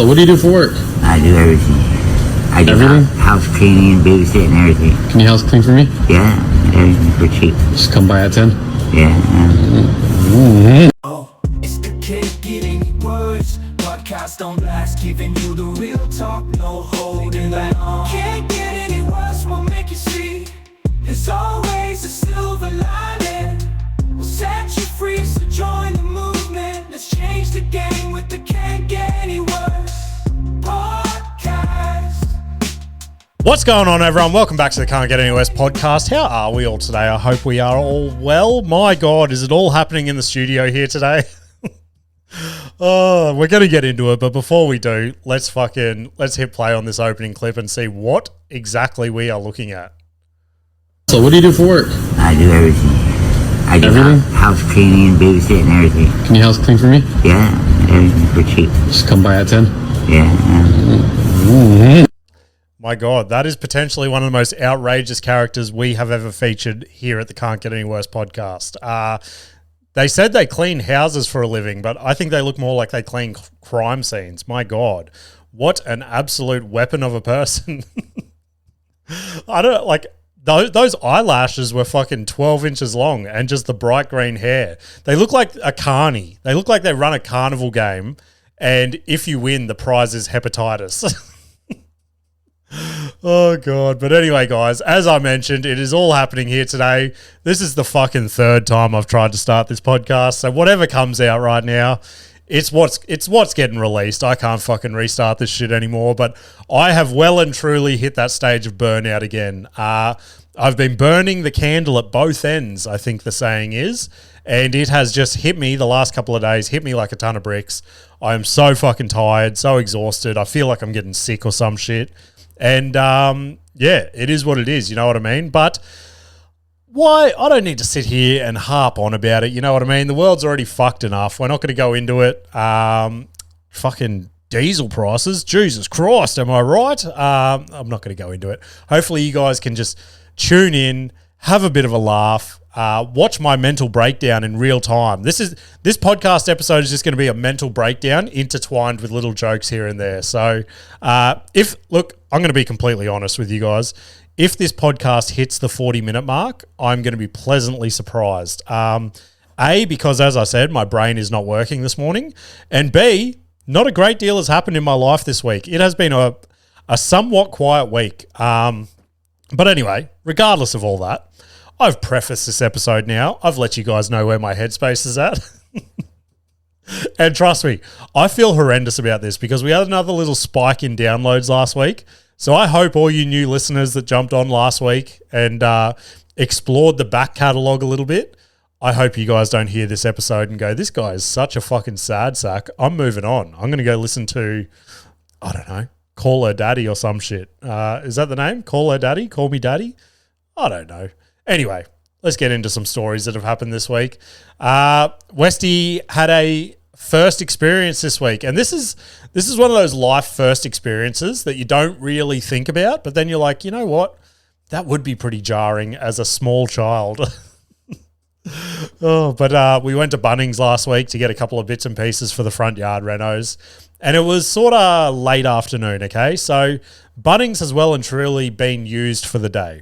So what do you do for work? I do everything. I do Everything? house cleaning, babysitting, and everything. Can you house clean for me? Yeah, everything for cheap. Just come by at 10. Yeah. Oh, it's the kid getting words. Podcast don't last, giving you the real talk, no holding back. Can't get any worse, we'll make you see. There's always a silver lining. We'll set you free, so join the movement. Let's change the game with the Can't Get Any Worse podcast. What's going on, everyone? Welcome back to the Can't Get Any Worse podcast. How are we all today? I hope we are all well. My God, is it all happening in the studio here today? Oh, we're going to get into it, but before we do, let's hit play on this opening clip and see what exactly we are looking at. So what do you do for work? I do everything. I do Everything? house cleaning, babysitting, and everything. Can you house clean for me? Yeah, everything for cheap. Just come by at 10. Yeah. My God, that is potentially one of the most outrageous characters we have ever featured here at the Can't Get Any Worse podcast. They said they clean houses for a living, but I think they look more like they clean crime scenes. My God, what an absolute weapon of a person. I don't like those eyelashes were fucking 12 inches long and just the bright green hair. They look like a carny. They look like they run a carnival game, and if you win, the prize is hepatitis. Oh, God. But anyway, guys, as I mentioned, it is all happening here today. This is the fucking third time I've tried to start this podcast. So whatever comes out right now, it's what's getting released. I can't fucking restart this shit anymore. But I have well and truly hit that stage of burnout again. I've been burning the candle at both ends, I think the saying is. And it has just hit me the last couple of days, hit me like a ton of bricks. I am so fucking tired, so exhausted. I feel like I'm getting sick or some shit. And, yeah, it is what it is, you know what I mean? But why? I don't need to sit here and harp on about it, you know what I mean? The world's already fucked enough. We're not going to go into it. Fucking diesel prices, Jesus Christ, am I right? I'm not going to go into it. Hopefully you guys can just tune in, have a bit of a laugh, watch my mental breakdown in real time. This podcast episode is just going to be a mental breakdown intertwined with little jokes here and there. So I'm going to be completely honest with you guys. If this podcast hits the 40-minute mark, I'm going to be pleasantly surprised. Because as I said, my brain is not working this morning. And B, not a great deal has happened in my life this week. It has been a somewhat quiet week. But anyway, regardless of all that, I've prefaced this episode now. I've let you guys know where my headspace is at. And trust me, I feel horrendous about this because we had another little spike in downloads last week. So I hope all you new listeners that jumped on last week and explored the back catalogue a little bit, I hope you guys don't hear this episode and go, this guy is such a fucking sad sack. I'm moving on. I'm going to go listen to, I don't know, Call Her Daddy or some shit. Is that the name? Call Her Daddy? Call Me Daddy? I don't know. Anyway, let's get into some stories that have happened this week. Westy had a first experience this week, and this is one of those life first experiences that you don't really think about, but then you're like, you know what? That would be pretty jarring as a small child. But we went to Bunnings last week to get a couple of bits and pieces for the front yard renos, and it was sort of late afternoon, okay? So Bunnings has well and truly been used for the day.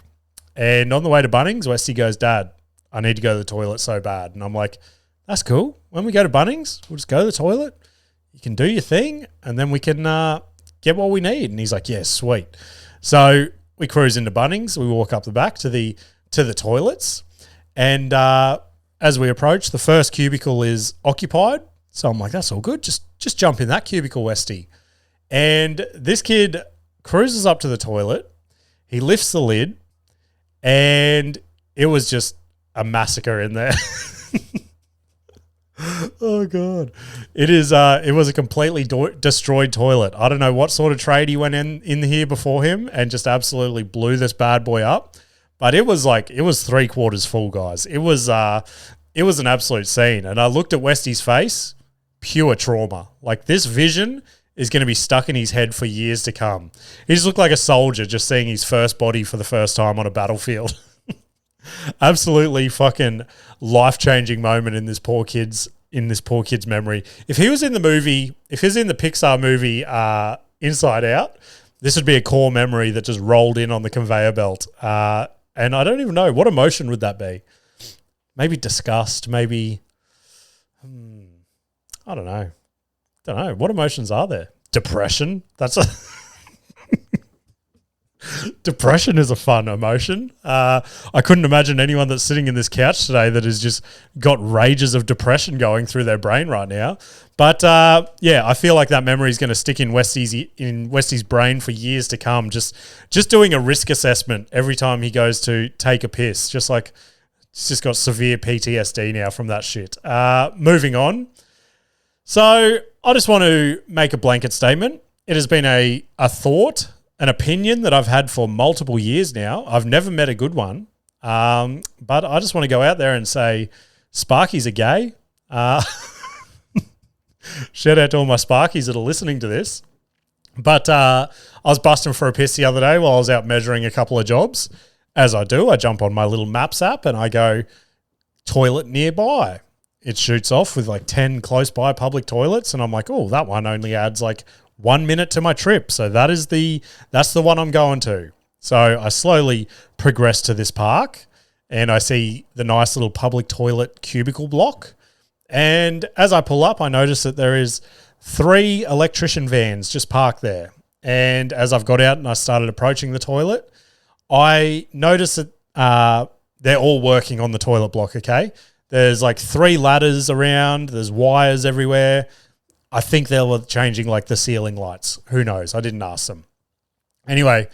And on the way to Bunnings, Westy goes, Dad, I need to go to the toilet so bad. And I'm like, that's cool. When we go to Bunnings, we'll just go to the toilet. You can do your thing, and then we can get what we need. And he's like, yeah, sweet. So we cruise into Bunnings. We walk up the back to the toilets. And as we approach, the first cubicle is occupied. So I'm like, that's all good. Just jump in that cubicle, Westy. And this kid cruises up to the toilet. He lifts the lid. And it was just a massacre in there. Oh, God. It was a completely destroyed toilet. I don't know what sort of trade he went in here before him and just absolutely blew this bad boy up. But it was 3/4 full, guys. It was an absolute scene. And I looked at Westy's face, pure trauma. Like, this vision is going to be stuck in his head for years to come. He just looked like a soldier just seeing his first body for the first time on a battlefield. Absolutely fucking life-changing moment in this poor kid's in this poor kid's memory. If he was in the Pixar movie Inside Out, this would be a core memory that just rolled in on the conveyor belt. And I don't even know, what emotion would that be? Maybe disgust, maybe, I don't know. What emotions are there? Depression? Depression is a fun emotion. I couldn't imagine anyone that's sitting in this couch today that has just got rages of depression going through their brain right now. But yeah, I feel like that memory is going to stick in Westy's brain for years to come. Just doing a risk assessment every time he goes to take a piss. Just like he's just got severe PTSD now from that shit. Moving on. So I just want to make a blanket statement. It has been a thought, an opinion that I've had for multiple years now. I've never met a good one. But I just want to go out there and say Sparkies are gay. Shout out to all my Sparkies that are listening to this. But I was busting for a piss the other day while I was out measuring a couple of jobs. As I do, I jump on my little Maps app and I go, toilet nearby. It shoots off with like 10 close by public toilets. And I'm like, oh, that one only adds like 1 minute to my trip. So that's the one I'm going to. So I slowly progress to this park and I see the nice little public toilet cubicle block. And as I pull up, I notice that there is 3 electrician vans just parked there. And as I've got out and I started approaching the toilet, I noticed that they're all working on the toilet block, okay? There's like 3 ladders around. There's wires everywhere. I think they were changing like the ceiling lights. Who knows? I didn't ask them. Anyway,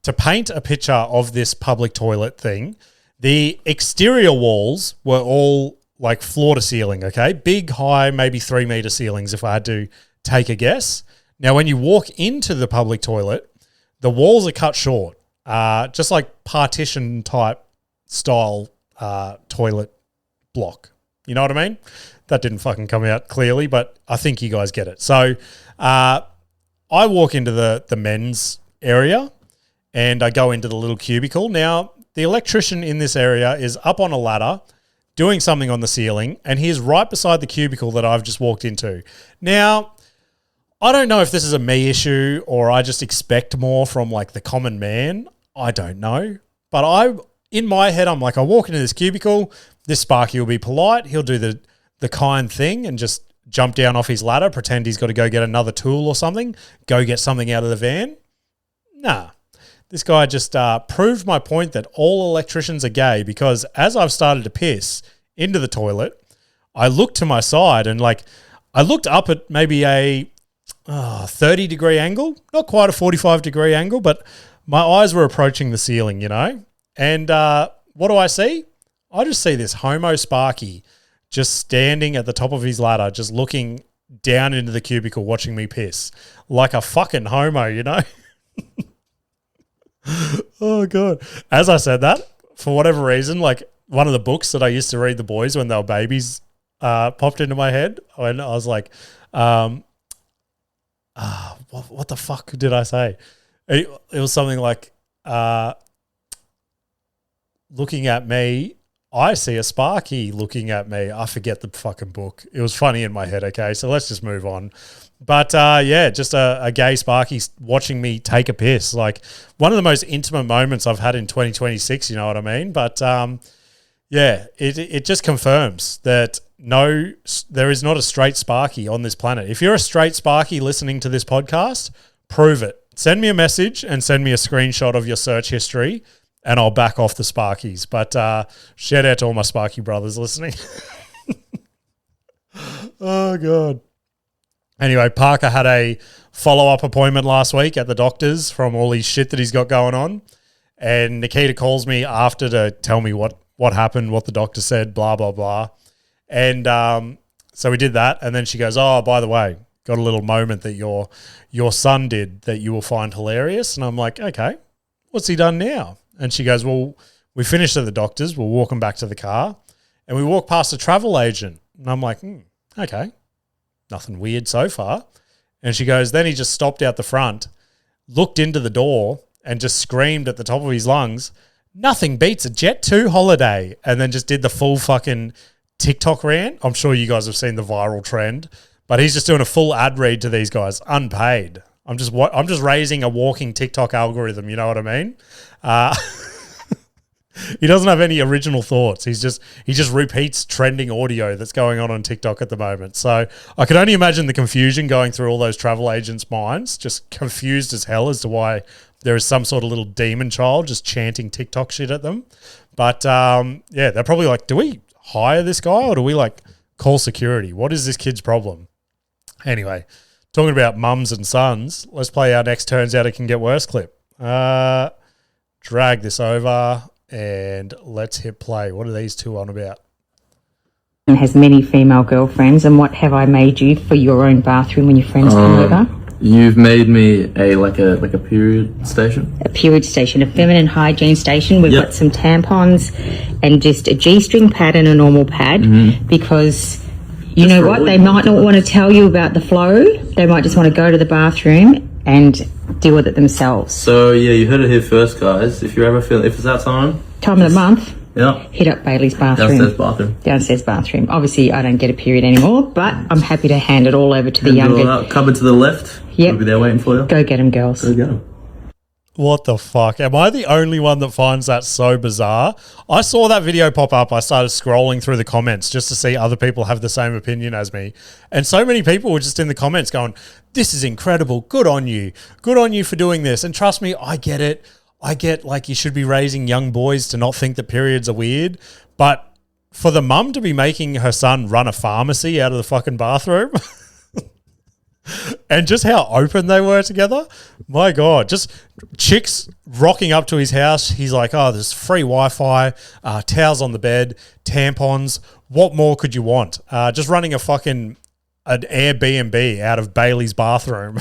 to paint a picture of this public toilet thing, the exterior walls were all like floor to ceiling, okay? Big, high, maybe 3 meter ceilings if I had to take a guess. Now, when you walk into the public toilet, the walls are cut short, just like partition type style toilet block. You know what I mean? That didn't fucking come out clearly, but I think you guys get it. So I walk into the men's area and I go into the little cubicle. Now, the electrician in this area is up on a ladder doing something on the ceiling, and he is right beside the cubicle that I've just walked into. Now, I don't know if this is a me issue or I just expect more from like the common man. I don't know. But in my head, I'm like, I walk into this cubicle, this Sparky will be polite. He'll do the kind thing and just jump down off his ladder, pretend he's got to go get another tool or something, go get something out of the van. Nah. This guy just proved my point that all electricians are gay, because as I've started to piss into the toilet, I looked to my side and like I looked up at maybe a 30-degree angle, not quite a 45-degree angle, but my eyes were approaching the ceiling, you know. And what do I see? I just see this homo Sparky just standing at the top of his ladder, just looking down into the cubicle, watching me piss like a fucking homo, you know. Oh, God. As I said that, for whatever reason, like one of the books that I used to read the boys when they were babies popped into my head. And I was like, what the fuck did I say? It was something like, looking at me, I see a Sparky looking at me. I forget the fucking book. It was funny in my head, okay? So let's just move on. But yeah, just a gay Sparky watching me take a piss. Like one of the most intimate moments I've had in 2026, you know what I mean? But yeah, it just confirms that no, there is not a straight Sparky on this planet. If you're a straight Sparky listening to this podcast, prove it. Send me a message and send me a screenshot of your search history and I'll back off the Sparkies. But shout out to all my Sparky brothers listening. Oh, God. Anyway, Parker had a follow-up appointment last week at the doctor's from all his shit that he's got going on. And Nikita calls me after to tell me what happened, what the doctor said, blah, blah, blah. And so we did that. And then she goes, oh, by the way, got a little moment that your son did that you will find hilarious. And I'm like, okay, what's he done now? And she goes, well, we finished at the doctor's. We'll walk him back to the car. And we walk past a travel agent. And I'm like, okay. Nothing weird so far. And she goes, then he just stopped out the front, looked into the door and just screamed at the top of his lungs, nothing beats a Jet2 holiday. And then just did the full fucking TikTok rant. I'm sure you guys have seen the viral trend, but he's just doing a full ad read to these guys, unpaid. I'm just raising a walking TikTok algorithm. You know what I mean? He doesn't have any original thoughts. He just repeats trending audio that's going on TikTok at the moment. So I can only imagine the confusion going through all those travel agents' minds, just confused as hell as to why there is some sort of little demon child just chanting TikTok shit at them. But yeah, they're probably like, do we hire this guy or do we like call security? What is this kid's problem? Anyway, talking about mums and sons, let's play our next Turns Out It Can Get Worse clip. Drag this over. And let's hit play. What are these two on about? And has many female girlfriends. And what have I made you for your own bathroom when your friends come over? You've made me a period station. A period station, a feminine hygiene station. We've got some tampons and just a G-string pad and a normal pad because you know what? They might not want to tell you about the flow. They might just want to go to the bathroom and deal with it themselves. So yeah, you heard it here first, guys. If it's that time of the month, yeah, hit up Bailey's bathroom. Downstairs bathroom. Obviously, I don't get a period anymore, but I'm happy to hand it all over to the younger. Cupboard to the left. Yep. We'll be there waiting for you. Go get them, girls. Go get them. What the fuck? Am I the only one that finds that so bizarre? I saw that video pop up. I started scrolling through the comments just to see other people have the same opinion as me. And so many people were just in the comments going, this is incredible. Good on you. Good on you for doing this. And trust me, I get it. I get like you should be raising young boys to not think that periods are weird. But for the mum to be making her son run a pharmacy out of the fucking bathroom... And just how open they were together. My God, just chicks rocking up to his house. He's like, oh, there's free Wi-Fi, towels on the bed, tampons. What more could you want? Just running an Airbnb out of Bailey's bathroom.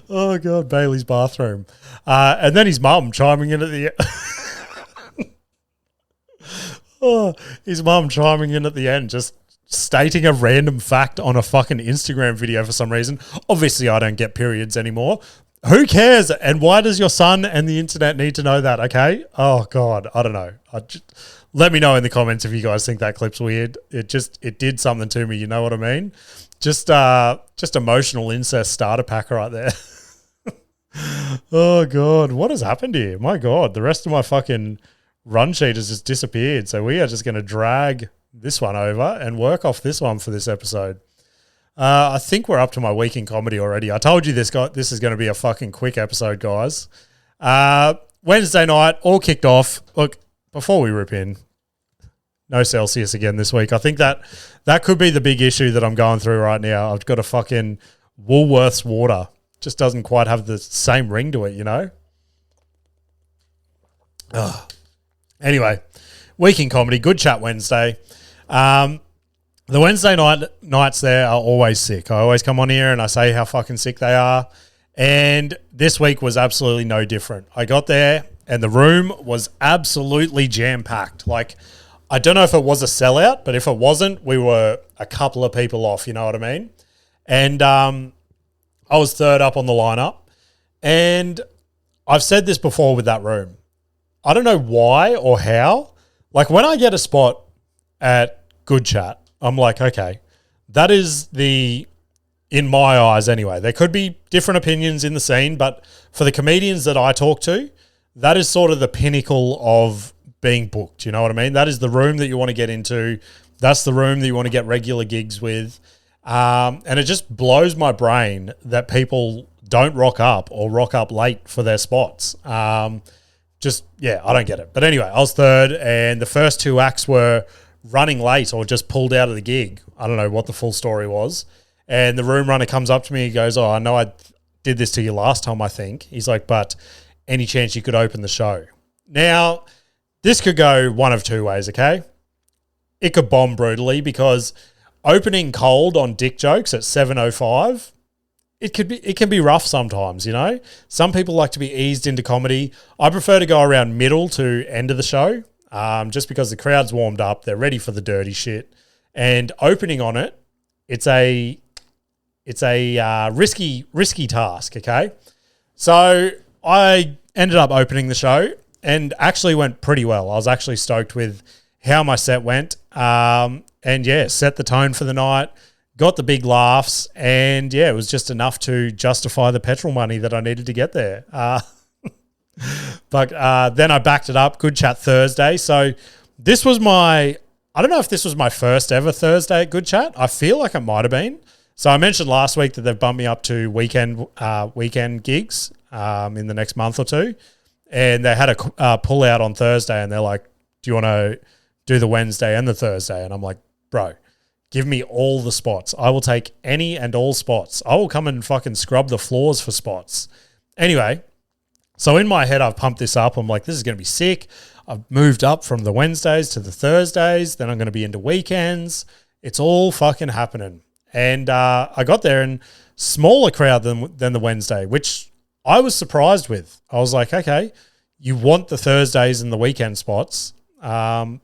Oh, God, Bailey's bathroom. And then his mum chiming in at the end, just stating a random fact on a fucking Instagram video for some reason. Obviously, I don't get periods anymore. Who cares? And why does your son and the internet need to know that, okay? Oh, God, I don't know. Let me know in the comments if you guys think that clip's weird. It did something to me, you know what I mean? Just emotional incest starter pack right there. Oh, God, what has happened here? My God, the rest of my fucking run sheet has just disappeared. So we are just going to drag this one over and work off this one for this episode. I think we're up to my week in comedy already. I told you this is going to be a fucking quick episode, guys. Wednesday night, all kicked off. Look, before we rip in, no Celsius again this week. I think that could be the big issue that I'm going through right now. I've got a fucking Woolworths water. Just doesn't quite have the same ring to it, you know? Ugh. Anyway, week in comedy, good chat Wednesday. The Wednesday nights there are always sick. I always come on here and I say how fucking sick they are. And this week was absolutely no different. I got there and the room was absolutely jam-packed. Like, I don't know if it was a sellout, but if it wasn't, we were a couple of people off, you know what I mean? And I was third up on the lineup. And I've said this before with that room. I don't know why or how. Like, when I get a spot at Good Chat, I'm like, okay, that is in my eyes anyway, there could be different opinions in the scene, but for the comedians that I talk to, that is sort of the pinnacle of being booked. You know what I mean? That is the room that you want to get into. That's the room that you want to get regular gigs with. And it just blows my brain that people don't rock up or rock up late for their spots. I don't get it. But anyway, I was third and the first two acts were running late or just pulled out of the gig. I don't know what the full story was. And the room runner comes up to me. He goes, oh, I know I did this to you last time, I think. He's like, but any chance you could open the show? Now, this could go one of two ways, okay? It could bomb brutally because opening cold on dick jokes at 7:05, it can be rough sometimes, you know? Some people like to be eased into comedy. I prefer to go around middle to end of the show. Just because the crowd's warmed up, they're ready for the dirty shit, and opening on it, it's a risky task. Okay, so I ended up opening the show and actually went pretty well. I was actually stoked with how my set went. And yeah, set the tone for the night, got the big laughs, and yeah, it was just enough to justify the petrol money that I needed to get there. But then I backed it up. Good Chat Thursday. So this was I don't know if this was my first ever Thursday at Good Chat. I feel like it might have been. So I mentioned last week that they've bumped me up to weekend gigs in the next month or two. And they had a pull out on Thursday, and they're like, do you want to do the Wednesday and the Thursday? And I'm like, bro, give me all the spots. I will take any and all spots. I will come and fucking scrub the floors for spots. Anyway, so in my head, I've pumped this up. I'm like, this is going to be sick. I've moved up from the Wednesdays to the Thursdays. Then I'm going to be into weekends. It's all fucking happening. And I got there, and smaller crowd than the Wednesday, which I was surprised with. I was like, okay, you want the Thursdays and the weekend spots, but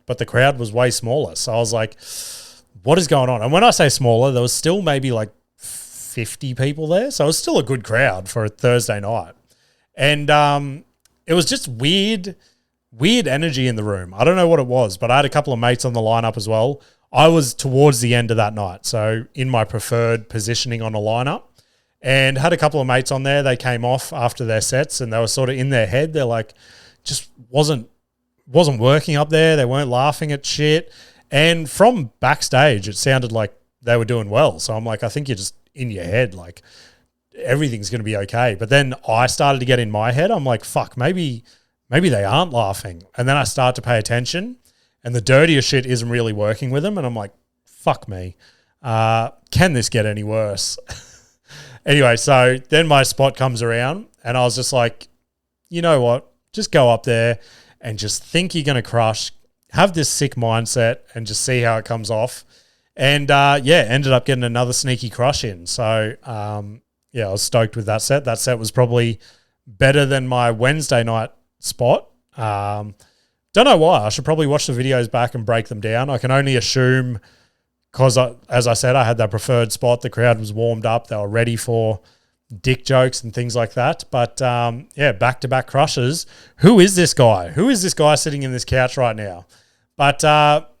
the crowd was way smaller. So I was like, what is going on? And when I say smaller, there was still maybe like 50 people there. So it was still a good crowd for a Thursday night. And it was just weird energy in the room. I don't know what it was, but I had a couple of mates on the lineup as well. I was towards the end of that night, so in my preferred positioning on a lineup, and had a couple of mates on there. They came off after their sets, and they were sort of in their head. They're like, just wasn't working up there. They weren't laughing at shit. And from backstage, it sounded like they were doing well. So I'm like, I think you're just in your head, like everything's going to be okay. But then I started to get in my head. I'm like, fuck, maybe they aren't laughing. And then I start to pay attention, and the dirtier shit isn't really working with them. And I'm like, fuck me. Can this get any worse? Anyway, so then my spot comes around, and I was just like, you know what? Just go up there and just think you're going to crush, have this sick mindset, and just see how it comes off. And ended up getting another sneaky crush in. So I was stoked with that set. That set was probably better than my Wednesday night spot. Don't know why. I should probably watch the videos back and break them down. I can only assume because, as I said, I had that preferred spot. The crowd was warmed up. They were ready for dick jokes and things like that. But, back-to-back crushes. Who is this guy? Who is this guy sitting in this couch right now? But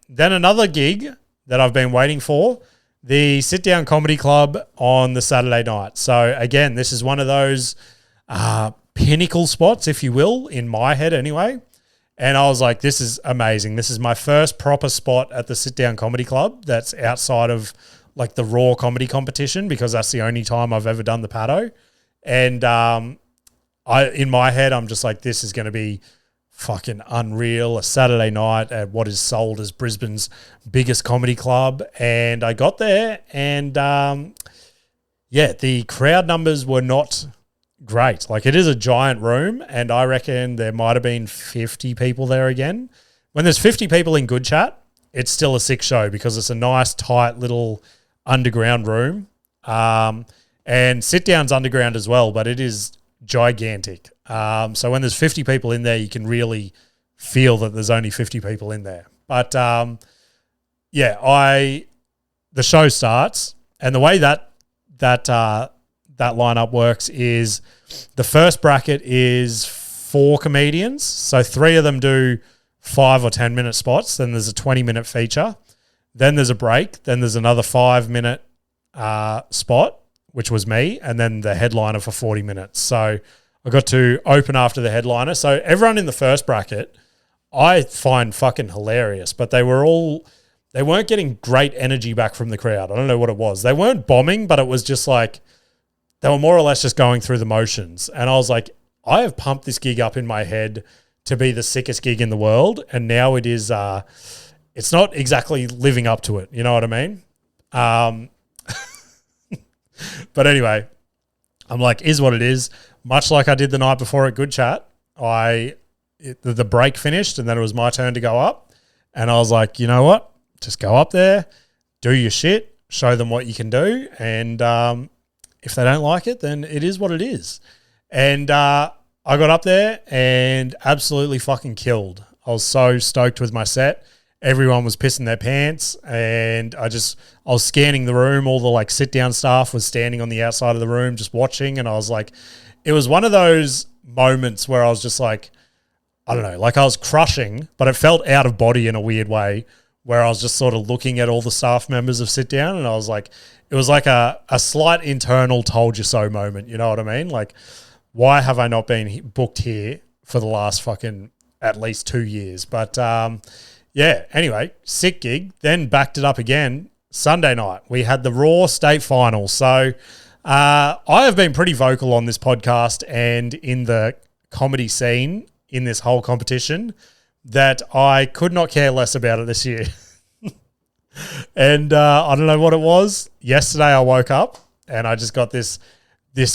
then another gig that I've been waiting for, the Sit Down Comedy Club on the Saturday night. So, again, this is one of those pinnacle spots, if you will, in my head anyway. And I was like, this is amazing. This is my first proper spot at the Sit Down Comedy Club that's outside of like the Raw comedy competition, because that's the only time I've ever done the Paddo. And in my head, I'm just like, this is going to be fucking unreal. A Saturday night at what is sold as Brisbane's biggest comedy club. And I got there, and the crowd numbers were not great. Like, it is a giant room, and I reckon there might have been 50 people there again. When there's 50 people in Good Chat, it's still a sick show because it's a nice, tight little underground room. And Sit Down's underground as well, but it is gigantic. So when there's 50 people in there, you can really feel that there's only 50 people in there. But the show starts, and the way that lineup works is the first bracket is 4 comedians. So 3 of them do 5 or 10 minute spots. Then there's a 20-minute feature. Then there's a break. Then there's another 5-minute spot, which was me, and then the headliner for 40 minutes. So I got to open after the headliner. So everyone in the first bracket I find fucking hilarious, but they weren't getting great energy back from the crowd. I don't know what it was. They weren't bombing, but it was just like they were more or less just going through the motions. And I was like, I have pumped this gig up in my head to be the sickest gig in the world, and now it is it's not exactly living up to it. You know what I mean? But anyway, I'm like, is what it is. Much like I did the night before at Good Chat, the break finished, and then it was my turn to go up. And I was like, you know what? Just go up there, do your shit, show them what you can do. And if they don't like it, then it is what it is. And I got up there and absolutely fucking killed. I was so stoked with my set. Everyone was pissing their pants, and I was scanning the room. All the like sit down staff was standing on the outside of the room just watching. And I was like, it was one of those moments where I was just like, I don't know, like I was crushing, but it felt out of body in a weird way where I was just sort of looking at all the staff members of sit down and I was like, it was like a slight internal told you so moment. You know what I mean? Like, why have I not been booked here for the last fucking at least 2 years? But yeah, anyway, sick gig. Then backed it up again. Sunday night, we had the Raw State Finals. So I have been pretty vocal on this podcast and in the comedy scene in this whole competition that I could not care less about it this year. And I don't know what it was. Yesterday I woke up and I just got this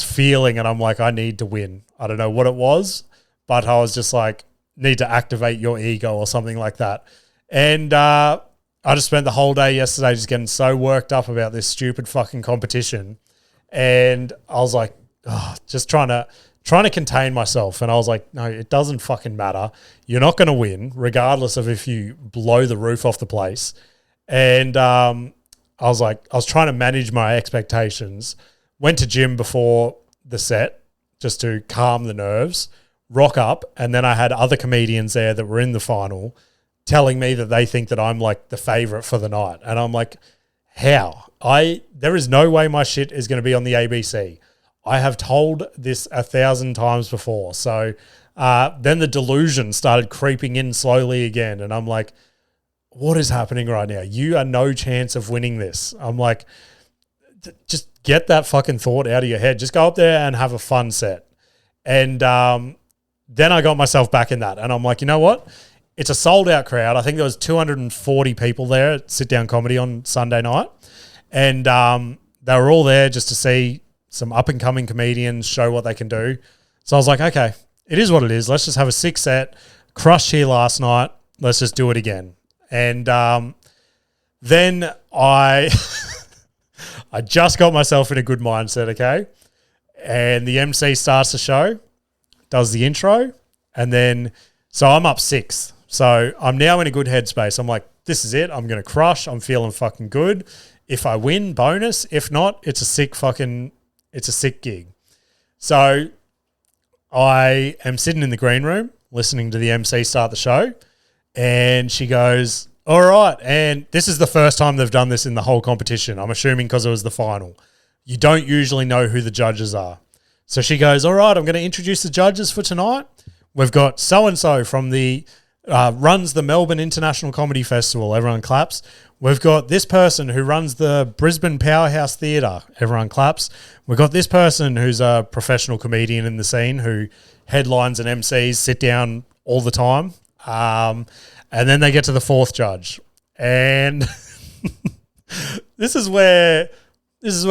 feeling and I'm like, I need to win. I don't know what it was, but I was just like, need to activate your ego or something like that. And I just spent the whole day yesterday just getting so worked up about this stupid fucking competition. And I was like, just trying to contain myself. And I was like, no, it doesn't fucking matter. You're not going to win, regardless of if you blow the roof off the place. And I was trying to manage my expectations. Went to gym before the set just to calm the nerves, rock up. And then I had other comedians there that were in the final telling me that they think that I'm like the favorite for the night. And I'm like, how? There is no way my shit is going to be on the ABC. I have told this 1,000 times before. So then the delusion started creeping in slowly again. And I'm like, what is happening right now? You are no chance of winning this. I'm like, just get that fucking thought out of your head. Just go up there and have a fun set. And then I got myself back in that. And I'm like, you know what? It's a sold out crowd. I think there was 240 people there at Sit Down Comedy on Sunday night. And they were all there just to see some up and coming comedians show what they can do. So I was like, okay, it is what it is. Let's just have a sick set. Crushed here last night. Let's just do it again. And then I just got myself in a good mindset, okay? And the MC starts the show, does the intro, and then so I'm up 6th. So I'm now in a good headspace. I'm like, this is it. I'm going to crush. I'm feeling fucking good. If I win, bonus. If not, it's a sick gig. So I am sitting in the green room listening to the MC start the show. And she goes, all right. And this is the first time they've done this in the whole competition. I'm assuming because it was the final. You don't usually know who the judges are. So she goes, all right, I'm going to introduce the judges for tonight. We've got so-and-so from the, runs the Melbourne International Comedy Festival. Everyone claps. We've got this person who runs the Brisbane Powerhouse Theatre. Everyone claps. We've got this person who's a professional comedian in the scene who headlines and MCs, sit down all the time. And then they get to the 4th judge. And this is where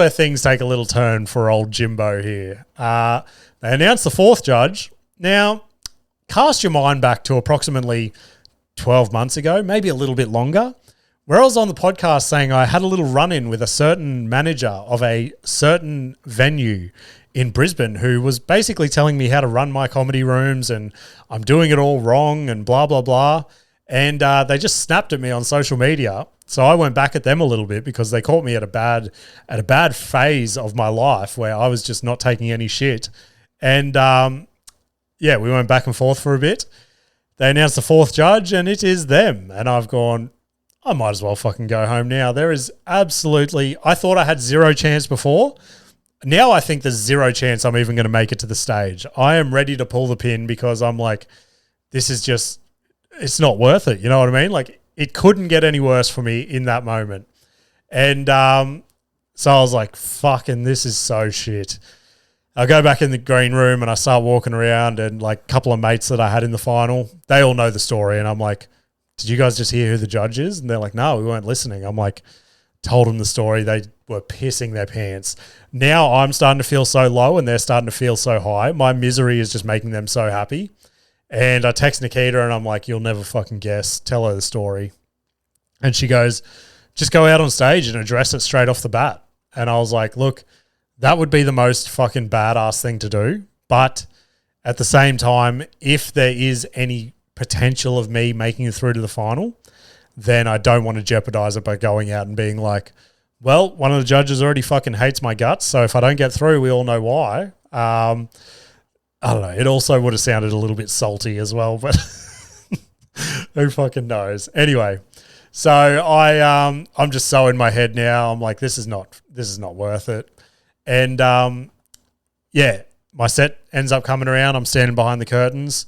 things take a little turn for old Jimbo here. They announced the 4th judge. Now, cast your mind back to approximately 12 months ago, maybe a little bit longer, where I was on the podcast saying I had a little run-in with a certain manager of a certain venue in Brisbane who was basically telling me how to run my comedy rooms and I'm doing it all wrong and blah, blah, blah. And they just snapped at me on social media. So I went back at them a little bit because they caught me at a bad phase of my life where I was just not taking any shit. And yeah, we went back and forth for a bit. They announced the 4th judge and it is them. And I've gone, I might as well fucking go home now. There is absolutely, I thought I had 0 chance before. Now I think there's 0 chance I'm even going to make it to the stage. I am ready to pull the pin because I'm like, this is just, it's not worth it. You know what I mean? Like it couldn't get any worse for me in that moment. And so I was like, fucking, this is so shit. I go back in the green room and I start walking around and like a couple of mates that I had in the final, they all know the story. And I'm like, did you guys just hear who the judge is? And they're like, no, we weren't listening. I'm like, told them the story. They were pissing their pants. Now I'm starting to feel so low and they're starting to feel so high. My misery is just making them so happy. And I text Nikita and I'm like, you'll never fucking guess. Tell her the story. And she goes, just go out on stage and address it straight off the bat. And I was like, look, that would be the most fucking badass thing to do. But at the same time, if there is any potential of me making it through to the final, then I don't want to jeopardize it by going out and being like, well, one of the judges already fucking hates my guts. So if I don't get through, we all know why. I don't know. It also would have sounded a little bit salty as well, but who fucking knows? Anyway, so I'm just so in my head now. I'm like, this is not worth it. And yeah, my set ends up coming around. I'm standing behind the curtains,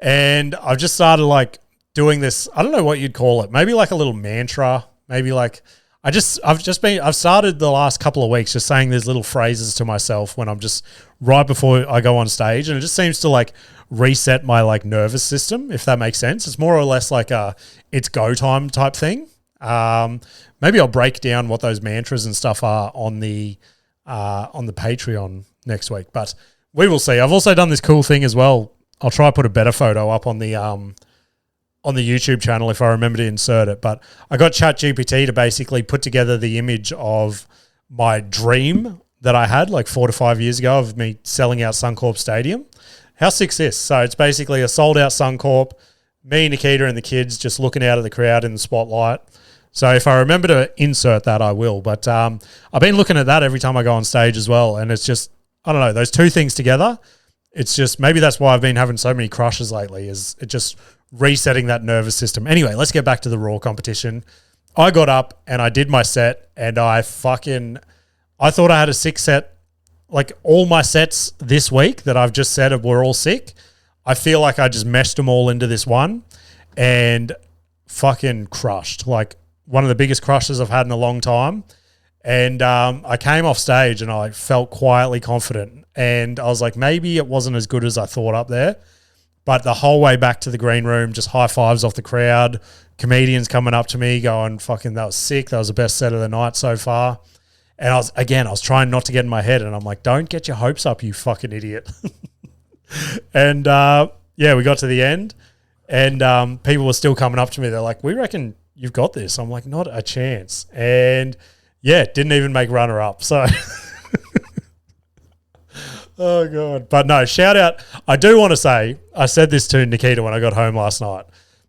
and I've just started like doing this. I don't know what you'd call it. Maybe like a little mantra. Maybe like I've started the last couple of weeks just saying these little phrases to myself when I'm just right before I go on stage, and it just seems to like reset my like nervous system, if that makes sense. It's more or less like a it's go time type thing. Maybe I'll break down what those mantras and stuff are on the Patreon next week, but we will see. I've also done this cool thing as well. I'll try to put a better photo up on the YouTube channel if I remember to insert it. But I got ChatGPT to basically put together the image of my dream that I had like 4 to 5 years ago of me selling out Suncorp Stadium. How sick's this? So it's basically a sold out Suncorp, me, Nikita, and the kids just looking out at the crowd in the spotlight. So if I remember to insert that, I will. But I've been looking at that every time I go on stage as well. And it's just, I don't know, those two things together, it's just, maybe that's why I've been having so many crushes lately, is it just resetting that nervous system. Anyway, let's get back to the Raw competition. I got up and I did my set, and I thought I had a 6 set, like all my sets this week that I've just said were all sick. I feel like I just meshed them all into this one and fucking crushed. Like one of the biggest crushes I've had in a long time. And I came off stage and I felt quietly confident. And I was like, maybe it wasn't as good as I thought up there. But the whole way back to the green room, just high fives off the crowd, comedians coming up to me going, fucking, that was sick. That was the best set of the night so far. And I was trying not to get in my head. And I'm like, don't get your hopes up, you fucking idiot. And yeah, we got to the end and people were still coming up to me. They're like, we reckon you've got this. I'm like, not a chance. And yeah, didn't even make runner up. So, oh God. But no, shout out. I do want to say, I said this to Nikita when I got home last night.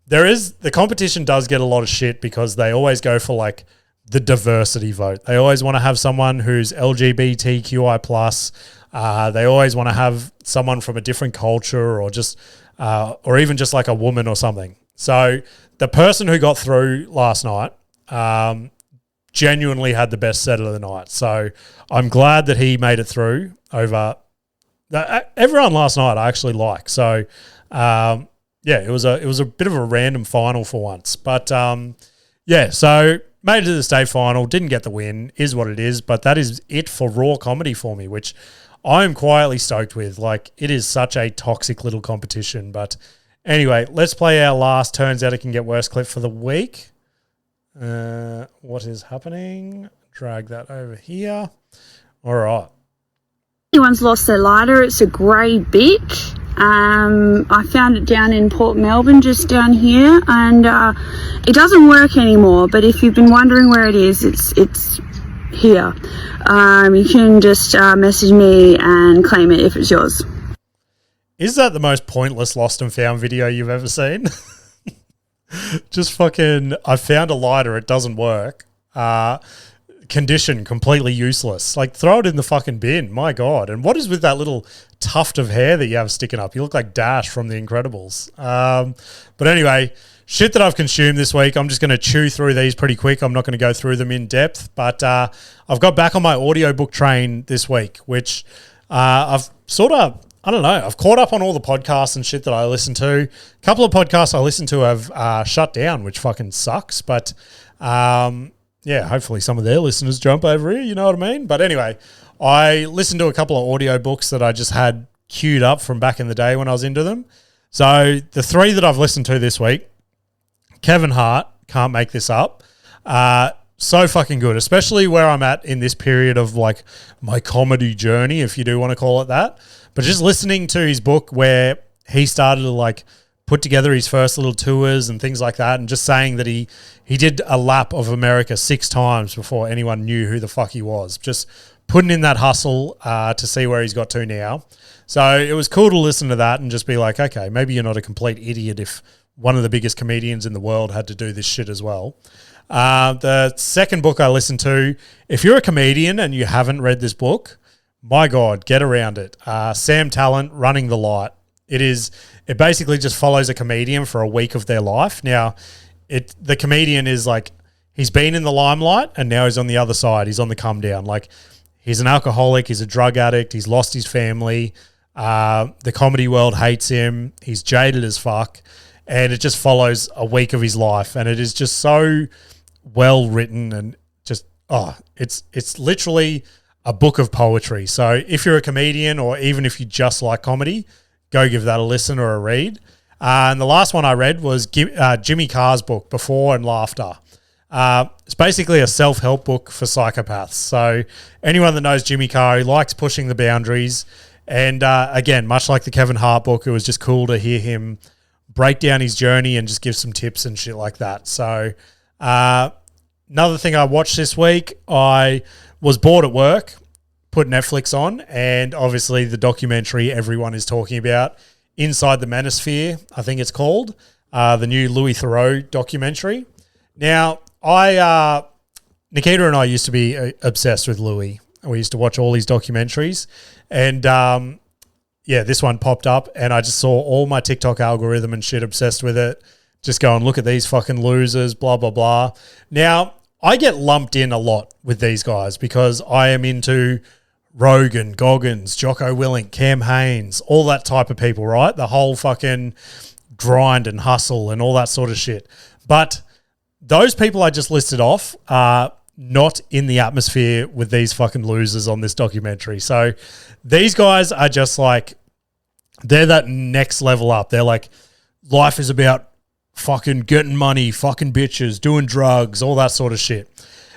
The competition does get a lot of shit because they always go for like the diversity vote. They always want to have someone who's LGBTQI+. They always want to have someone from a different culture or just, or even just like a woman or something. So the person who got through last night, genuinely had the best set of the night. So I'm glad that he made it through over everyone last night. I actually like. So yeah, it was a bit of a random final for once, but yeah, so made it to the state final, didn't get the win, is what it is, but that is it for Raw comedy for me, which I'm quietly stoked with. Like, it is such a toxic little competition. But anyway, let's play our last Turns Out It Can Get Worse clip for the week. What is happening? Drag that over here. All right. Anyone's lost their lighter. It's a grey Bic. I found it down in Port Melbourne, just down here, and it doesn't work anymore. But if you've been wondering where it is, it's here. You can just message me and claim it if it's yours. Is that the most pointless lost and found video you've ever seen? Just fucking, I found a lighter, it doesn't work. Condition, completely useless. Like, throw it in the fucking bin, my God. And what is with that little tuft of hair that you have sticking up? You look like Dash from The Incredibles. But anyway, shit that I've consumed this week, I'm just going to chew through these pretty quick. I'm not going to go through them in depth. But I've got back on my audiobook train this week, which I've sort of, I don't know, I've caught up on all the podcasts and shit that I listen to. A couple of podcasts I listen to have shut down, which fucking sucks. But yeah, hopefully some of their listeners jump over here, you know what I mean? But anyway, I listened to a couple of audiobooks that I just had queued up from back in the day when I was into them. So the 3 that I've listened to this week, Kevin Hart, Can't Make This Up. So fucking good, especially where I'm at in this period of like my comedy journey, if you do want to call it that. But just listening to his book where he started to like put together his first little tours and things like that, and just saying that he did a lap of America 6 times before anyone knew who the fuck he was. Just putting in that hustle to see where he's got to now. So it was cool to listen to that and just be like, okay, maybe you're not a complete idiot if one of the biggest comedians in the world had to do this shit as well. The second book I listened to, if you're a comedian and you haven't read this book, my God, get around it. Sam Talent, Running the Light. It basically just follows a comedian for a week of their life. Now, the comedian is like, he's been in the limelight and now he's on the other side. He's on the come down. Like, he's an alcoholic. He's a drug addict. He's lost his family. The comedy world hates him. He's jaded as fuck. And it just follows a week of his life. And it is just so well written and just, it's literally a book of poetry. So if you're a comedian or even if you just like comedy, go give that a listen or a read. And the last one I read was Jimmy Carr's book, Before and Laughter. It's basically a self-help book for psychopaths. So anyone that knows Jimmy Carr, he likes pushing the boundaries. And again, much like the Kevin Hart book, it was just cool to hear him break down his journey and just give some tips and shit like that. So another thing I watched this week, I was bored at work, put Netflix on, and obviously the documentary everyone is talking about, Inside the Manosphere, I think it's called, the new Louis Theroux documentary. Now, Nikita and I used to be obsessed with Louis. We used to watch all his documentaries, and this one popped up, and I just saw all my TikTok algorithm and shit obsessed with it. Just going, look at these fucking losers, blah, blah, blah. Now, I get lumped in a lot with these guys because I am into Rogan, Goggins, Jocko Willink, Cam Haines, all that type of people, right? The whole fucking grind and hustle and all that sort of shit. But those people I just listed off are not in the atmosphere with these fucking losers on this documentary. So these guys are just like, they're that next level up. They're like, life is about fucking getting money, fucking bitches, doing drugs, all that sort of shit.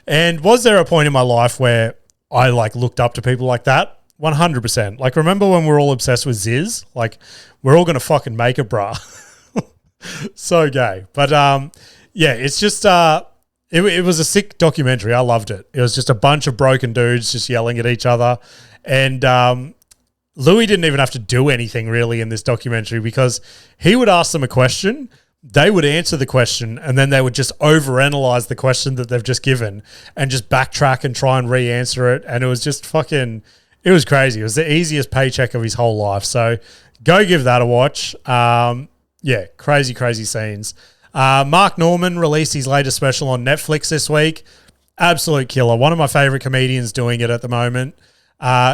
And was there a point in my life where I like looked up to people like that? 100%. Like, remember when we were all obsessed with Ziz? Like, we're all going to fucking make it, bruh. So gay. But it's just, it was a sick documentary. I loved it. It was just a bunch of broken dudes just yelling at each other. And Louis didn't even have to do anything really in this documentary because he would ask them a question, they would answer the question, and then they would just overanalyze the question that they've just given and just backtrack and try and re-answer it. And it was just fucking, it was crazy. It was the easiest paycheck of his whole life. So go give that a watch. Crazy, crazy scenes. Mark Norman released his latest special on Netflix this week. Absolute killer. One of my favorite comedians doing it at the moment.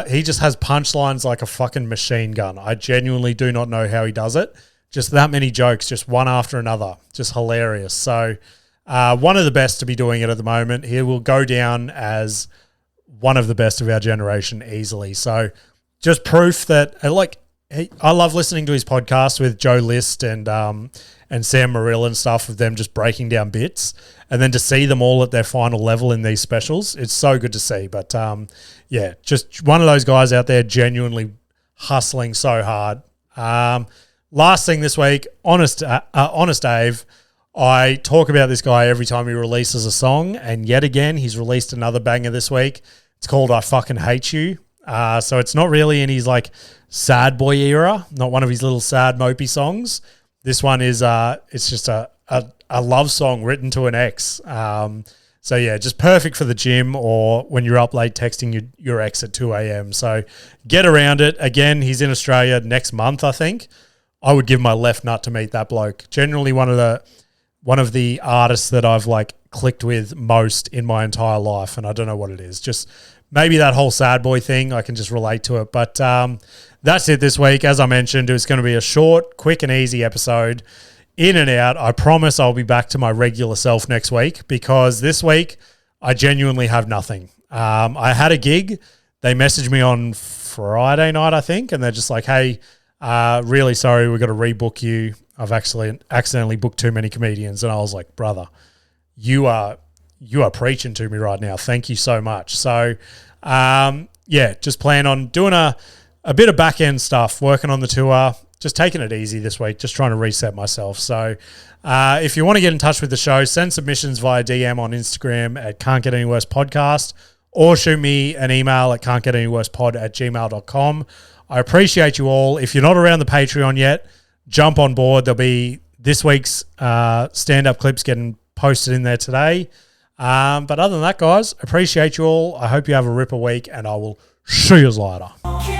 He just has punchlines like a fucking machine gun. I genuinely do not know how he does it. Just that many jokes, just one after another. Just hilarious. So one of the best to be doing it at the moment. He will go down as one of the best of our generation easily. So just proof that, I love listening to his podcast with Joe List and Sam Morrill and stuff, of them just breaking down bits, and then to see them all at their final level in these specials, it's so good to see. But just one of those guys out there genuinely hustling so hard. Last thing this week, Honest Dave. I talk about this guy every time he releases a song, and yet again, he's released another banger this week. It's called I Fucking Hate You. So it's not really in his like sad boy era, not one of his little sad mopey songs. This one is it's just a love song written to an ex. Just perfect for the gym or when you're up late texting your ex at 2 a.m. So get around it. Again, he's in Australia next month, I think. I would give my left nut to meet that bloke. Generally one of the artists that I've like clicked with most in my entire life, and I don't know what it is. Just maybe that whole sad boy thing, I can just relate to it. But that's it this week. As I mentioned, it's going to be a short, quick and easy episode. In and out. I promise I'll be back to my regular self next week, because this week I genuinely have nothing. I had a gig. They messaged me on Friday night, I think, and they're just like, hey, really sorry, we've got to rebook you. I've actually accidentally booked too many comedians. And I was like, brother, you are preaching to me right now. Thank you so much. So, just plan on doing a bit of back-end stuff, working on the tour, just taking it easy this week, just trying to reset myself. So if you want to get in touch with the show, send submissions via DM on Instagram at Can't Get Any Worse Podcast, or shoot me an email at can'tgetanyworsepod@gmail.com. I appreciate you all. If you're not around the Patreon yet, jump on board. There'll be this week's stand-up clips getting posted in there today. But other than that, guys, appreciate you all. I hope you have a ripper week, and I will See you later. Can't